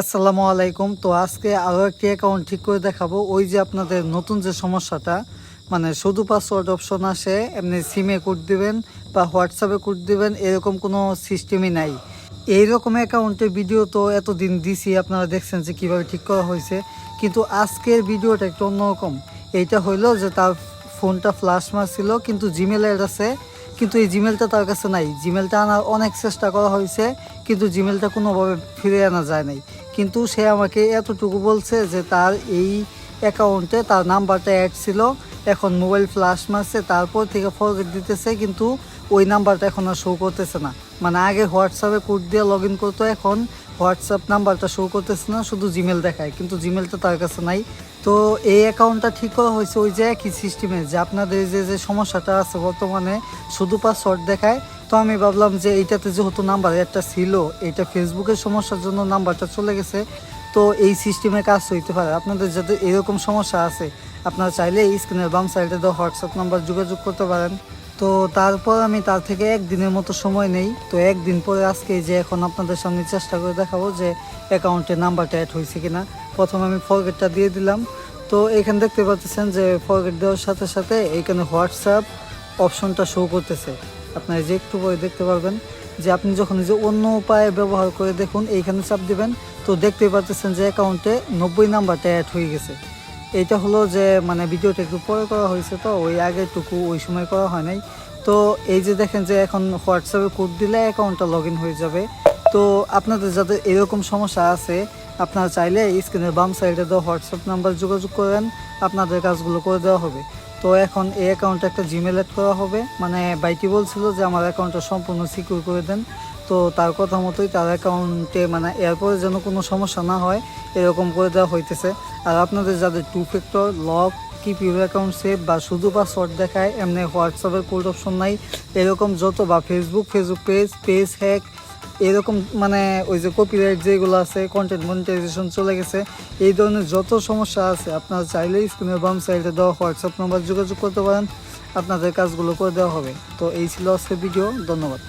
আসসালামু আলাইকুম। তো আজকে আরও একটি অ্যাকাউন্ট ঠিক করে দেখাবো। ওই যে আপনাদের নতুন যে সমস্যাটা, মানে শুধু পাসওয়ার্ড অপশন আসে, এমনি সিমে কোড দিবেন বা হোয়াটসঅ্যাপে কোড দিবেন, এরকম কোনো সিস্টেমই নাই। এইরকম অ্যাকাউন্টের ভিডিও তো এতদিন দিছি, আপনারা দেখছেন যে কীভাবে ঠিক করা হয়েছে। কিন্তু আজকের ভিডিওটা একটু অন্যরকম। এইটা হইলো যে তার ফোনটা ফ্লাশ মারছিল, কিন্তু জিমেলের আছে, কিন্তু এই জিমেলটা তার কাছে নাই। জিমেলটা আনার অনেক চেষ্টা করা হয়েছে, কিন্তু জিমেলটা কোনোভাবে ফিরে আনা যায় নাই। কিন্তু সে আমাকে এতটুকু বলছে যে তার এই অ্যাকাউন্টে তার নাম্বারটা অ্যাড ছিল, এখন মোবাইল ফ্লাশ মারছে, তারপর থেকে ফরগেট দিতেছে, কিন্তু ওই নাম্বারটা এখন আর শো করতেছে না। মানে আগে হোয়াটসঅ্যাপে কোড দিয়ে লগ ইন করতো, এখন হোয়াটসঅ্যাপ নাম্বারটা শো করতেছে না, শুধু জিমেল দেখায়, কিন্তু জিমেলটা তার কাছে নাই। তো এই অ্যাকাউন্টটা ঠিক করা হয়েছে ওই যে একই সিস্টেমে, যে আপনাদের যে সমস্যাটা আছে বর্তমানে শুধু পাসওয়ার্ড দেখায়। তো আমি ভাবলাম যে এইটাতে যেহেতু নাম্বার একটা ছিল, এইটা ফেসবুকের সমস্যার জন্য নাম্বারটা চলে গেছে, তো এই সিস্টেমে কাজ হইতে পারে। আপনাদের যাতে এরকম সমস্যা আছে, আপনারা চাইলে এই স্ক্রিনের বাম সাইডে দেওয়া হোয়াটসঅ্যাপ নাম্বার যোগাযোগ করতে পারেন। তো তারপর আমি তার থেকে একদিনের মতো সময় নেই। তো একদিন পরে আজকে যে এখন আপনাদের সামনে চেষ্টা করে দেখাবো যে অ্যাকাউন্টের নাম্বারটা অ্যাড হয়েছে কিনা। প্রথমে আমি ফরগেটটা দিয়ে দিলাম। তো এখানে দেখতে পাচ্ছেন যে ফরগেট দেওয়ার সাথে সাথে এইখানে হোয়াটসঅ্যাপ অপশনটা শো করতেছে। আপনারা যে একটু পরে দেখতে পারবেন যে আপনি যখন যে অন্য উপায়ে ব্যবহার করে দেখুন, এইখানে চাপ দিবেন, তো দেখতেই পাচ্ছেন যে অ্যাকাউন্টে 90 নাম্বারটা অ্যাড হয়ে গেছে। এইটা হলো যে মানে ভিডিওটা একটু পরে করা হয়েছে, তো ওই আগেরটুকু ওই সময় করা হয় নাই। তো এই যে দেখেন যে এখন হোয়াটসঅ্যাপে কোড দিলে অ্যাকাউন্টটা লগ ইন হয়ে যাবে। তো আপনাদের যাদের এরকম সমস্যা আছে, আপনারা চাইলে স্ক্রিনের বাম সাইডে দেওয়া হোয়াটসঅ্যাপ নাম্বার যোগাযোগ করেন, আপনাদের কাজগুলো করে দেওয়া হবে। তো এখন এই অ্যাকাউন্টে একটা জিমেল অ্যাড করা হবে। মানে বাইটি বলছিল যে আমার অ্যাকাউন্টটা সম্পূর্ণ সিকিউর করে দেন। তো তার কথা মতোই তার অ্যাকাউন্টে মানে এরপরে যেন কোনো সমস্যা না হয় এরকম করে দেওয়া হইতেছে। আর আপনাদের যাদের 2 factor lock, keep your account save বা শুধু পাসওয়ার্ড দেখায়, এমনি হোয়াটসঅ্যাপের কোড অপশন নাই, এরকম যত বা ফেসবুক পেজ হ্যাক, এরকম মানে ওই যে কপিরাইট যেগুলো আছে, কন্টেন্ট মনিটাইজেশন চলে গেছে, এই ধরনের যত সমস্যা আছে, আপনারা চাইলেই স্ক্রিনের বাম সাইডে দেওয়া হোয়াটসঅ্যাপ নাম্বার যোগাযোগ করতে পারেন, আপনাদের কাজগুলো করে দেওয়া হবে। তো এই ছিল আজকের ভিডিও। ধন্যবাদ।